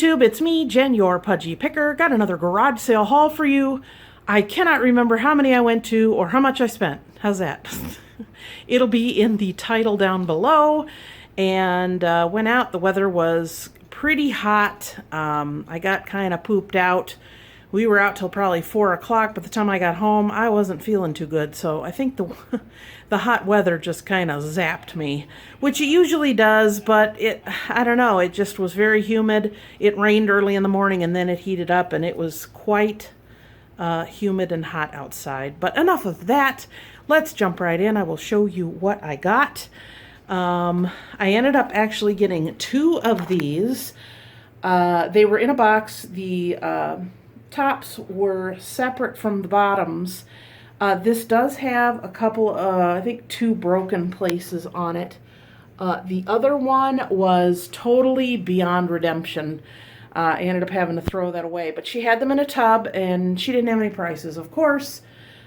YouTube, it's me, Jen, your pudgy picker. Got another garage sale haul for you. I cannot remember how many I went to or how much I spent. How's that? It'll be in the title down below. And went out. The weather was pretty hot. I got kind of pooped out. We were out till probably 4 o'clock. By the time I got home, I wasn't feeling too good. So I think the hot weather just kind of zapped me, which it usually does, but I don't know, it just was very humid. It rained early in the morning and then it heated up and it was quite humid and hot outside. But enough of that. Let's jump right in. I will show you what I got. I ended up actually getting 2 of these. They were in a box. The tops were separate from the bottoms. This does have a couple, I think 2 broken places on it. The other one was totally beyond redemption. I ended up having to throw that away. But she had them in a tub, and she didn't have any prices, of course.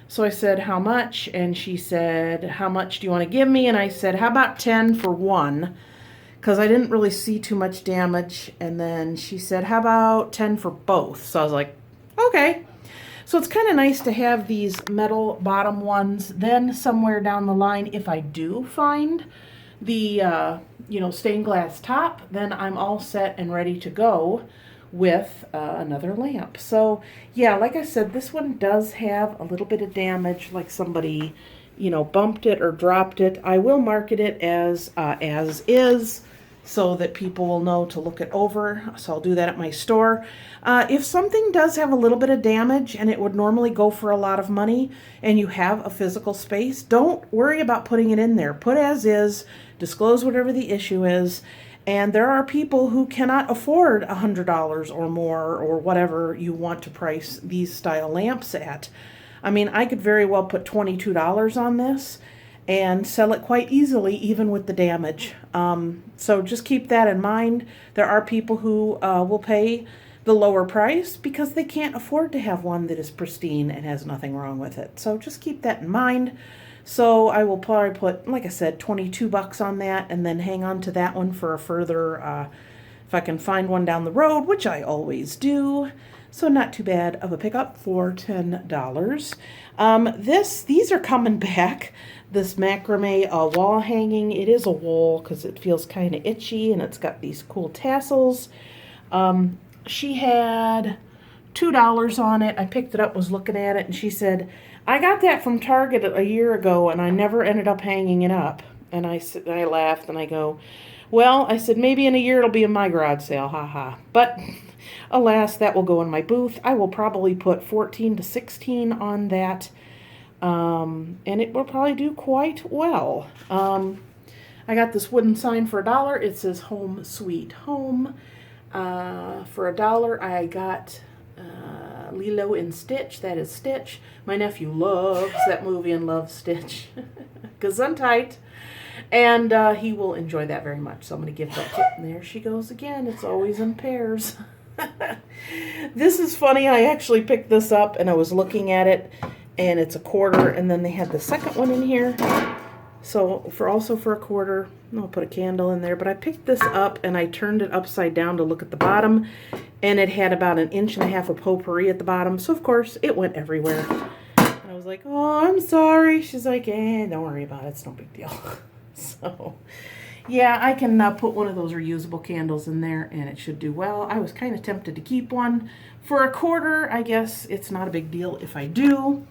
So I said, how much? And she said, how much do you want to give me? And I said, how about 10 for one? Because I didn't really see too much damage. And then she said, how about 10 for both? So I was like, okay. So it's kind of nice to have these metal bottom ones. Then somewhere down the line, if I do find the, stained glass top, then I'm all set and ready to go with another lamp. So yeah, like I said, this one does have a little bit of damage, like somebody, bumped it or dropped it. I will market it as is, so that people will know to look it over. So I'll do that at my store. If something does have a little bit of damage and it would normally go for a lot of money and you have a physical space, don't worry about putting it in there. Put as is, disclose whatever the issue is. And there are people who cannot afford $100 or more or whatever you want to price these style lamps at. I mean, I could very well put $22 on this and sell it quite easily, even with the damage. So just keep that in mind. There are people who will pay the lower price because they can't afford to have one that is pristine and has nothing wrong with it. So just keep that in mind. So I will probably put, like I said, $22 on that, and then hang on to that one for a further, if I can find one down the road, which I always do. So not too bad of a pickup for $10. These are coming back. This macrame wall hanging. It is a wool because it feels kind of itchy, and it's got these cool tassels. She had $2 on it. I picked it up, was looking at it, and she said, I got that from Target a year ago, and I never ended up hanging it up. And I laughed, and I go, well, I said, maybe in a year it'll be in my garage sale, haha. But alas, that will go in my booth. I will probably put 14 to 16 on that, and it will probably do quite well. I got this wooden sign for $1. It says Home Sweet Home. For $1, I got Lilo and Stitch. That is Stitch. My nephew loves that movie and loves Stitch. Gesundheit. And he will enjoy that very much. So I'm going to give that to him. There she goes again. It's always in pairs. This is funny. I actually picked this up and I was looking at it, and it's $1, and then they had the second one in here. So also for $1, I'll put a candle in there. But I picked this up and I turned it upside down to look at the bottom, and it had about 1.5 inches of potpourri at the bottom. So of course it went everywhere. And I was like, oh, I'm sorry. She's like, don't worry about it. It's no big deal. So yeah, I can put one of those reusable candles in there and it should do well. I was kind of tempted to keep one. For $1, I guess it's not a big deal if I do.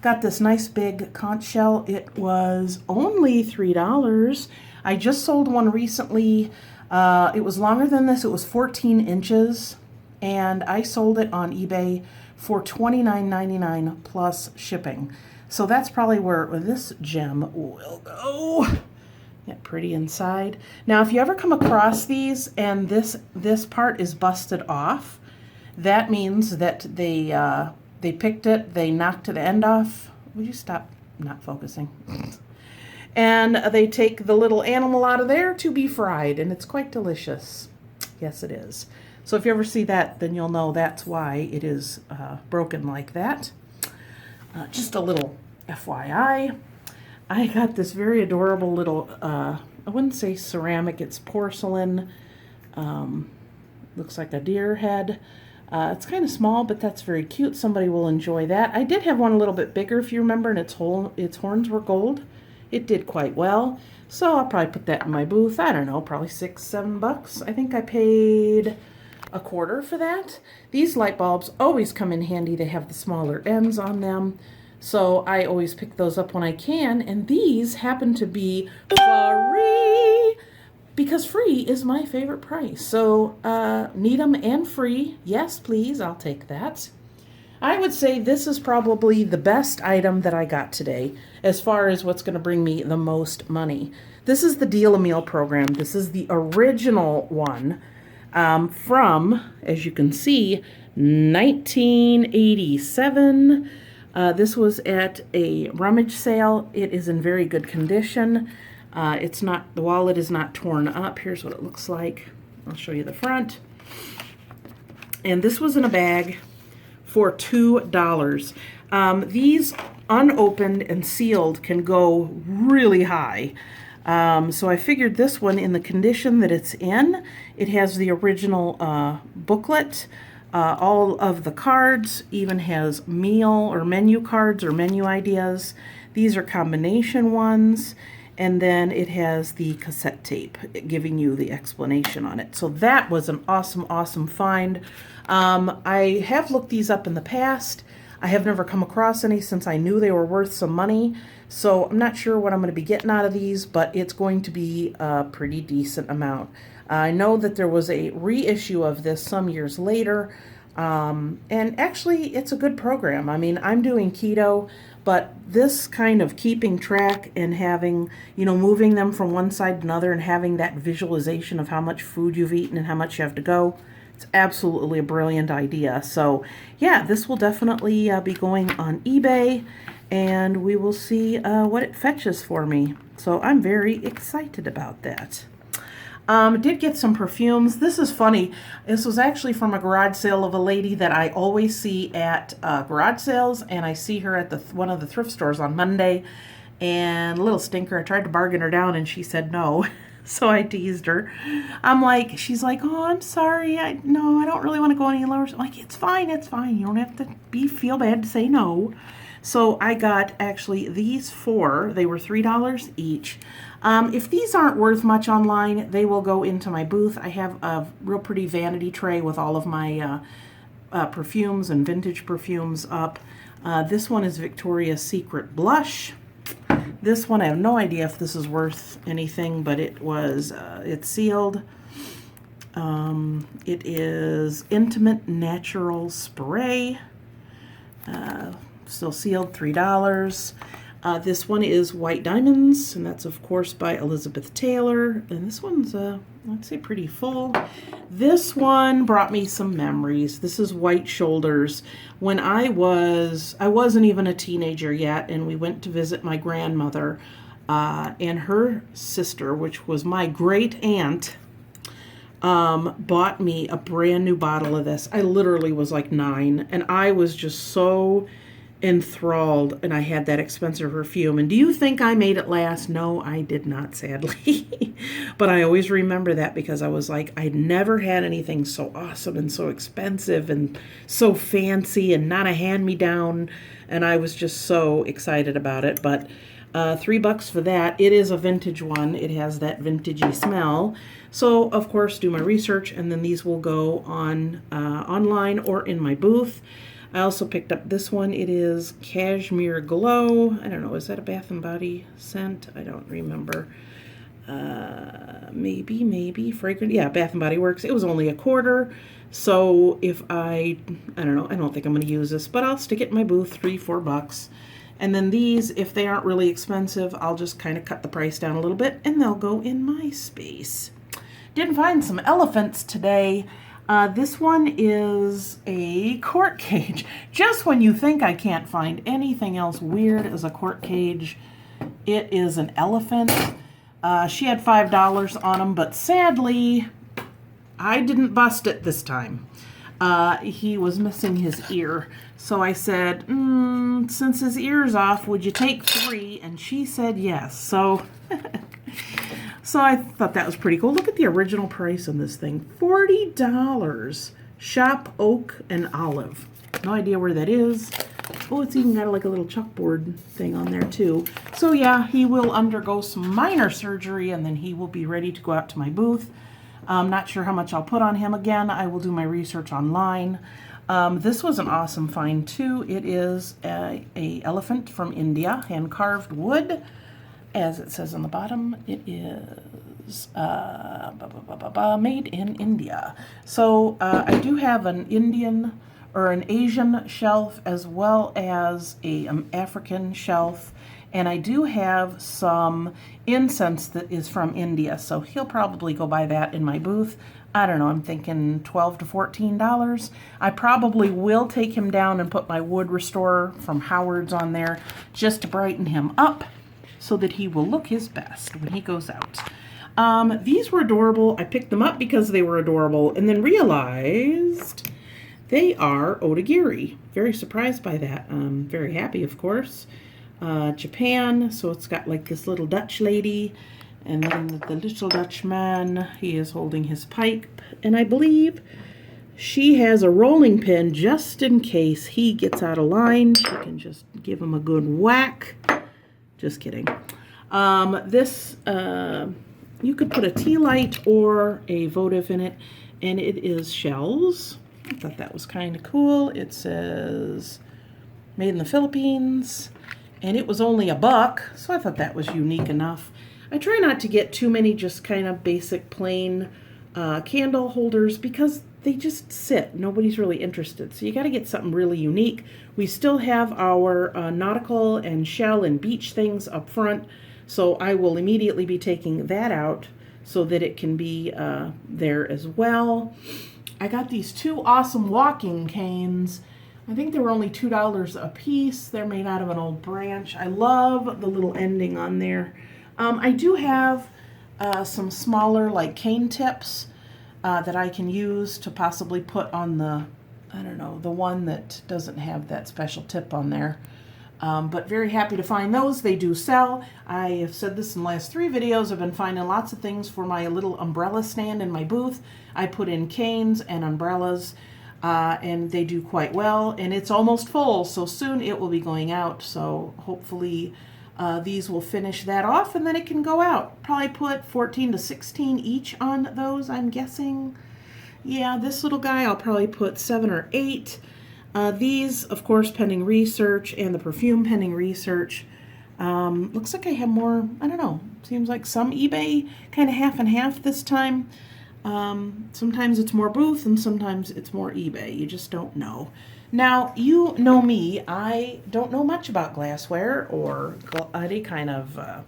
Got this nice big conch shell. It was only $3. I just sold one recently. It was longer than this. It was 14 inches. And I sold it on eBay for $29.99 plus shipping. So that's probably where this gem will go. Yeah, pretty inside. Now, if you ever come across these and this part is busted off, that means that they picked it, they knocked the end off. Would you stop not focusing? And they take the little animal out of there to be fried, and it's quite delicious. Yes, it is. So if you ever see that, then you'll know that's why it is broken like that. Just a little FYI. I got this very adorable little, I wouldn't say ceramic, it's porcelain. Looks like a deer head. It's kind of small, but that's very cute. Somebody will enjoy that. I did have one a little bit bigger, if you remember, and its horns were gold. It did quite well. So I'll probably put that in my booth. I don't know, probably $6, $7. I think I paid a quarter for that. These light bulbs always come in handy. They have the smaller ends on them. So I always pick those up when I can. And these happen to be free, because free is my favorite price. So need them and free. Yes, please. I'll take that. I would say this is probably the best item that I got today as far as what's going to bring me the most money. This is the Deal a Meal program. This is the original one from, as you can see, 1987. This was at a rummage sale. It is in very good condition. It's not, the wallet is not torn up. Here's what it looks like. I'll show you the front. And this was in a bag for $2. These unopened and sealed can go really high. So I figured this one, in the condition that it's in, it has the original booklet, all of the cards, even has meal or menu cards or menu ideas. These are combination ones. And then it has the cassette tape giving you the explanation on it. So that was an awesome, awesome find. I have looked these up in the past. I have never come across any since I knew they were worth some money. So I'm not sure what I'm going to be getting out of these, but it's going to be a pretty decent amount. I know that there was a reissue of this some years later. And actually, it's a good program. I mean, I'm doing keto, but this kind of keeping track and having, you know, moving them from one side to another and having that visualization of how much food you've eaten and how much you have to go, it's absolutely a brilliant idea. So, yeah, this will definitely be going on eBay, and we will see what it fetches for me. So I'm very excited about that. Did get some perfumes. This is funny. This was actually from a garage sale of a lady that I always see at garage sales, and I see her at one of the thrift stores on Monday. And a little stinker, I tried to bargain her down, and she said no. So I teased her. She's like, oh, I'm sorry. I don't really want to go any lower. I'm like, it's fine. It's fine. You don't have to feel bad to say no. So I got actually these 4. They were $3 each. If these aren't worth much online, they will go into my booth. I have a real pretty vanity tray with all of my perfumes and vintage perfumes up. This one is Victoria's Secret Blush. This one, I have no idea if this is worth anything, but it's sealed. It is Intimate Natural Spray. Still sealed, $3. This one is White Diamonds, and that's, of course, by Elizabeth Taylor. And this one's, I'd say, pretty full. This one brought me some memories. This is White Shoulders. When I wasn't even a teenager yet, and we went to visit my grandmother and her sister, which was my great aunt, bought me a brand new bottle of this. I literally was like 9, and I was just so enthralled, and I had that expensive perfume. And do you think I made it last? No, I did not, sadly. But I always remember that because I was like, I'd never had anything so awesome and so expensive and so fancy and not a hand-me-down, and I was just so excited about it. But $3 for that. It is a vintage one. It has that vintagey smell. So, of course, do my research, and then these will go on online or in my booth. I also picked up this one. It is Cashmere Glow. I don't know, is that a Bath & Body scent? I don't remember. Maybe fragrant. Yeah, Bath & Body Works. It was only a quarter. So if I don't know, I don't think I'm going to use this, but I'll stick it in my booth, $3-4. And then these, if they aren't really expensive, I'll just kind of cut the price down a little bit, and they'll go in my space. Did find some elephants today. This one is a Quart Cage. Just when you think I can't find anything else weird as a Quart Cage, it is an elephant. She had $5 on him, but sadly, I didn't bust it this time. He was missing his ear. So I said, since his ear's off, would you take 3? And she said yes. So So I thought that was pretty cool. Look at the original price on this thing. $40. Shop Oak and Olive. No idea where that is. Oh, it's even got like a little chalkboard thing on there too. So yeah, he will undergo some minor surgery and then he will be ready to go out to my booth. I'm not sure how much I'll put on him again. I will do my research online. This was an awesome find too. It is a elephant from India, hand-carved wood. As it says on the bottom, it is made in India. So I do have an Indian or an Asian shelf as well as a African shelf. And I do have some incense that is from India. So he'll probably go buy that in my booth. I don't know, I'm thinking $12 to $14. I probably will take him down and put my wood restorer from Howard's on there just to brighten him up so that he will look his best when he goes out. These were adorable. I picked them up because they were adorable and then realized they are Otagiri. Very surprised by that. Very happy, of course. Japan, so it's got like this little Dutch lady, and then the little Dutchman, he is holding his pipe, and I believe she has a rolling pin just in case he gets out of line. She can just give him a good whack. Just kidding. This, you could put a tea light or a votive in it, and it is shells. I thought that was kind of cool. It says made in the Philippines. And it was only $1, so I thought that was unique enough. I try not to get too many just kind of basic plain candle holders because they just sit. Nobody's really interested. So you got to get something really unique. We still have our nautical and shell and beach things up front, so I will immediately be taking that out so that it can be there as well. I got these 2 awesome walking canes. I think they were only $2 a piece. They're made out of an old branch. I love the little ending on there. I do have some smaller like cane tips that I can use to possibly put on the, I don't know, the one that doesn't have that special tip on there. But very happy to find those. They do sell. I have said this in the last 3 videos. I've been finding lots of things for my little umbrella stand in my booth. I put in canes and umbrellas. And they do quite well, and it's almost full, so soon it will be going out, so hopefully these will finish that off and then it can go out. Probably put 14 to 16 each on those, I'm guessing. Yeah, this little guy I'll probably put 7 or 8. These, of course, pending research, and the perfume pending research. Looks like I have more, I don't know, seems like some eBay, kind of half and half this time. Sometimes it's more booth and sometimes it's more eBay. You just don't know. Now, you know me. I don't know much about glassware or any kind of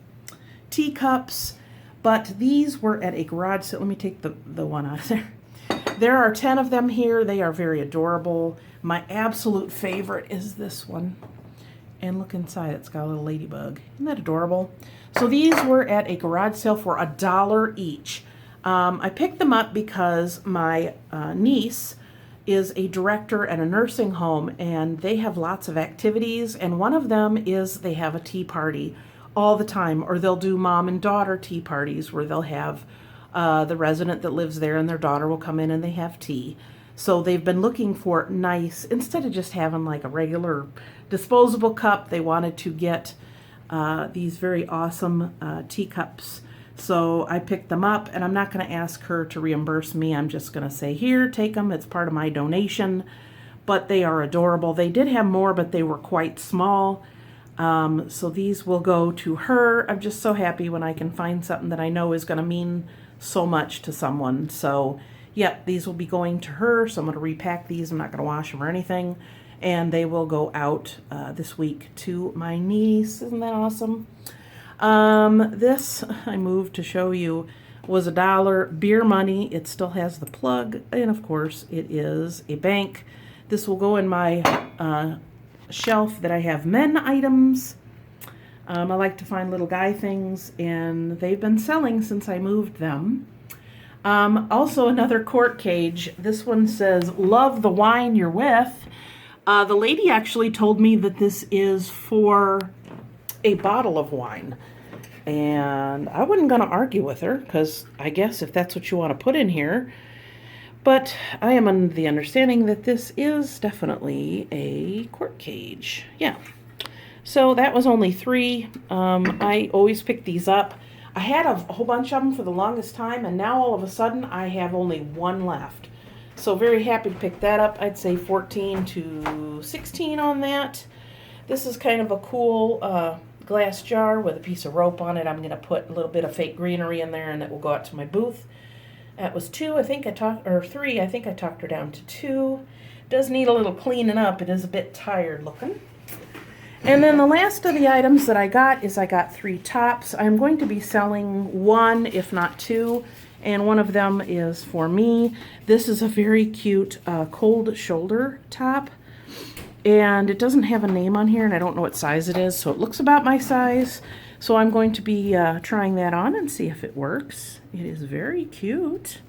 teacups, but these were at a garage sale. Let me take the one out of there. There are 10 of them here. They are very adorable. My absolute favorite is this one. And look inside. It's got a little ladybug. Isn't that adorable? So these were at a garage sale for $1 each. I picked them up because my niece is a director at a nursing home, and they have lots of activities, and one of them is they have a tea party all the time, or they'll do mom and daughter tea parties where they'll have the resident that lives there and their daughter will come in and they have tea. So they've been looking for nice, instead of just having like a regular disposable cup, they wanted to get these very awesome teacups. So I picked them up, and I'm not going to ask her to reimburse me. I'm just going to say, here, take them. It's part of my donation. But they are adorable. They did have more, but they were quite small. So these will go to her. I'm just so happy when I can find something that I know is going to mean so much to someone. So, yep, these will be going to her. So I'm going to repack these. I'm not going to wash them or anything. And they will go out this week to my niece. Isn't that awesome? This I moved to show you was $1 beer money. It still has the plug, and of course it is a bank. This will go in my shelf that I have men items. I like to find little guy things, and they've been selling since I moved them. Also another Quart Cage. This one says, love the wine you're with. The lady actually told me that this is for a bottle of wine. And I wasn't going to argue with her because I guess if that's what you want to put in here. But I am under the understanding that this is definitely a Quart Cage. Yeah. So that was only 3. I always pick these up. I had a whole bunch of them for the longest time, and now all of a sudden I have only 1 left. So very happy to pick that up. I'd say 14 to 16 on that. This is kind of a cool glass jar with a piece of rope on it. I'm going to put a little bit of fake greenery in there, and it will go out to my booth. That was 2, I think I talked, or 3, I think I talked her down to 2. Does need a little cleaning up. It is a bit tired looking. And then the last of the items that I got is I got 3 tops. I'm going to be selling 1, if not 2, and one of them is for me. This is a very cute cold shoulder top, and it doesn't have a name on here, and I don't know what size it is, so it looks about my size. So I'm going to be trying that on and see if it works. It is very cute.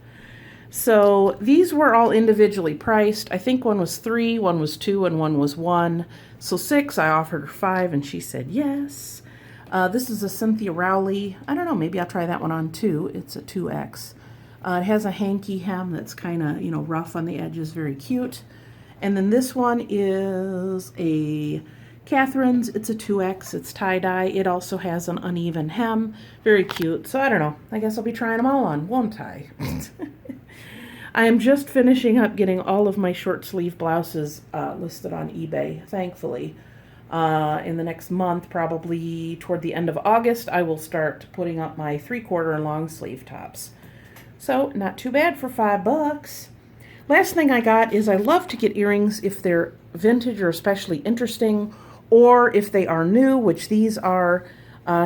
So these were all individually priced. I think one was 3, one was 2, and one was 1. So 6, I offered her 5, and she said yes. This is a Cynthia Rowley. I don't know, maybe I'll try that one on too. It's a 2X. It has a hanky hem that's kind of, rough on the edges, very cute. And then this one is a Catherine's. It's a 2X. It's tie-dye. It also has an uneven hem. Very cute. So I don't know. I guess I'll be trying them all on, won't I? I am just finishing up getting all of my short sleeve blouses listed on eBay, thankfully. In the next month, probably toward the end of August, I will start putting up my 3/4 and long sleeve tops. So not too bad for $5. Last thing I got is I love to get earrings if they're vintage or especially interesting, or if they are new, which these are.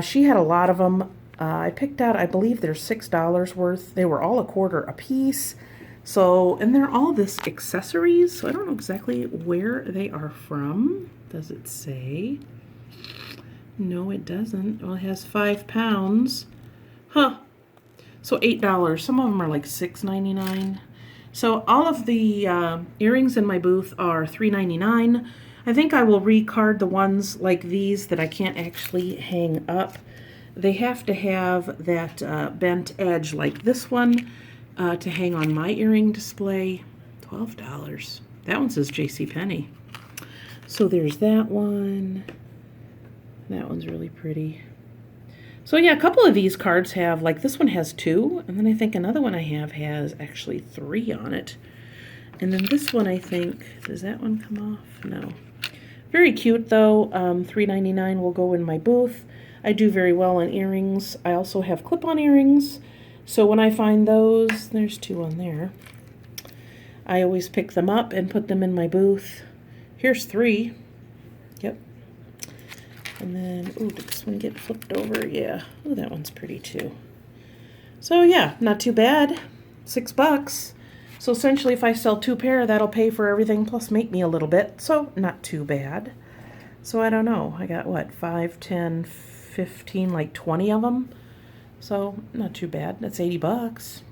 She had a lot of them. I picked out, I believe they're $6 worth. They were all $1/4 a piece. So, and they're all this accessories, so I don't know exactly where they are from. Does it say? No, it doesn't. Well, it has 5 pounds. Huh. So $8. Some of them are like $6.99. So all of the earrings in my booth are $3.99. I think I will recard the ones like these that I can't actually hang up. They have to have that bent edge like this one to hang on my earring display. $12. That one says JCPenney. So there's that one. That one's really pretty. So yeah, a couple of these cards have, like this one has 2, and then I think another one I have has actually 3 on it. And then this one I think, does that one come off? No. Very cute though. $3.99 will go in my booth. I do very well on earrings. I also have clip-on earrings. So when I find those, there's 2 on there, I always pick them up and put them in my booth. Here's 3. Yep. And then, ooh, did this one get flipped over? Yeah. Ooh, that one's pretty too. So yeah, not too bad. $6. So essentially if I sell 2 pair, that'll pay for everything plus make me a little bit. So not too bad. So I don't know. I got what, 5, 10, 15, like 20 of them. So not too bad. That's $80.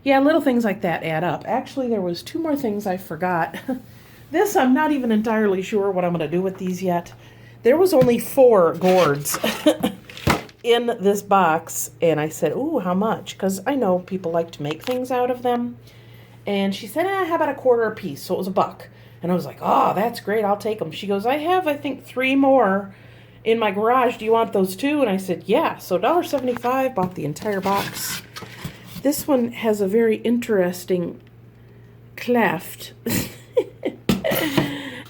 Yeah, little things like that add up. Actually, there was 2 more things I forgot. This, I'm not even entirely sure what I'm going to do with these yet. There was only 4 gourds in this box, and I said, ooh, how much? Because I know people like to make things out of them. And she said, how about $1/4 a piece? So it was $1. And I was like, oh, that's great, I'll take them. She goes, I have, I think, 3 more in my garage. Do you want those too? And I said, yeah. So $1.75, bought the entire box. This one has a very interesting cleft.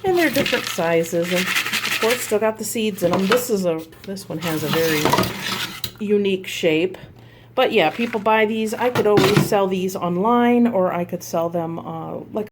And they're different sizes, and of course still got the seeds in them. This one has a very unique shape. But yeah, people buy these. I could always sell these online, or I could sell them like